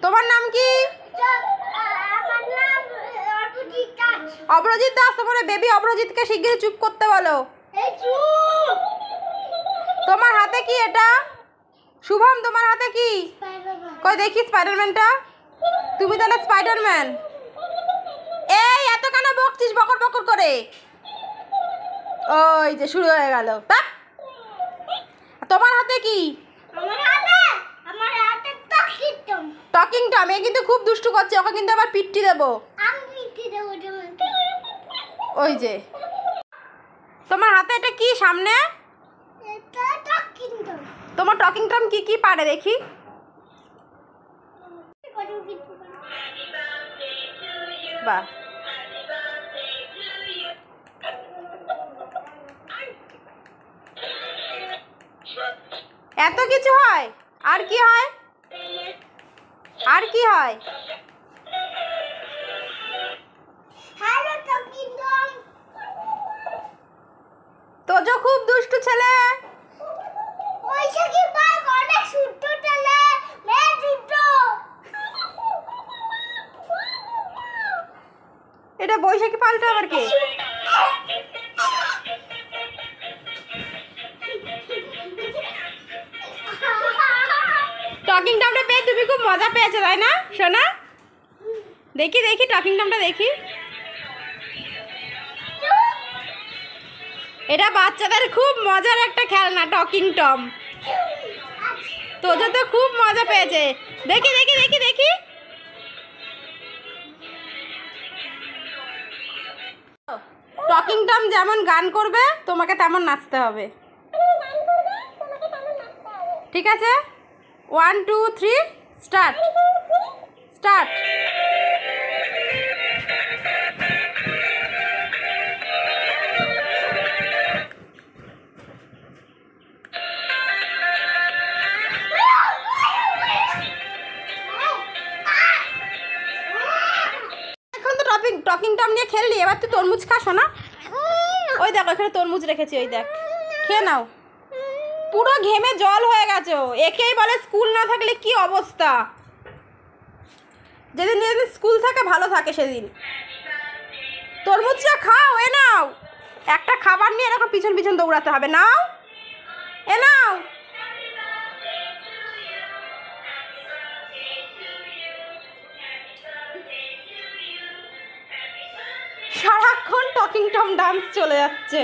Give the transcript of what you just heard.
তোমার নাম কি? অপরাজিত দাস। তোমার বেবি অপরাজিতকে শিগগিরই চুপ করতে বলো। তোমার হাতে কি এটা? শুভম তোমার হাতে কি? কই দেখি স্পাইডারম্যানটা। তুমি তাহলে স্পাইডারম্যান। এই এত কেন বকছিস বকর বকর করে? ওই যে শুরু হয়ে গেল। তোমার হাতে কি? Talking Tom. এ কিন্তু খুব দুষ্টু করছে, ওকে কিন্তু আবার পিট্টি দেবো। ওই যে তোমার হাতে এটা কি সামনে? তোমার টকিং টম কি কি পারে দেখি? বাহ, এত কিছু হয়? আর কি হয়? আর কি হয়? তোজো খুব দুষ্টু ছেলে। এটা বৈশাখী পাল্টা আবার কে? টকিং টমটা পেয়ে তুমি খুব মজা পেয়েছো তাই না সোনা? দেখি দেখি টকিং টমটা দেখি। এটা বাচ্চাদের খুব মজার একটা খেলনা টকিং টম। তোজো তো খুব মজা পেয়েছে। দেখি দেখি দেখি দেখি। টকিং টম যেমন গান করবে তোমাকে তেমন নাচতে হবে, ঠিক আছে? 1 2 3 স্টার্ট। স্টার্ট। এখন তো টকিং টম নিয়ে খেললি, এবার তুই তরমুজ খাস না? ওই দেখ ওখানে তরমুজ রেখেছি, ওই দেখ খেয়ে নাও। পুরো ঘেমে জল হয়ে গেছে। একেই বলে স্কুল না থাকলে কি অবস্থা। যেদিন যেদিন স্কুল থাকে ভালো থাকে সেদিন। তরমুজটা খাও, এ নাও। একটা খাবার নিয়ে এরকম পিছন পিছন দৌড়াতে হবে। নাও, এ নাও। সারাক্ষণ টকিং টম ডান্স চলে যাচ্ছে।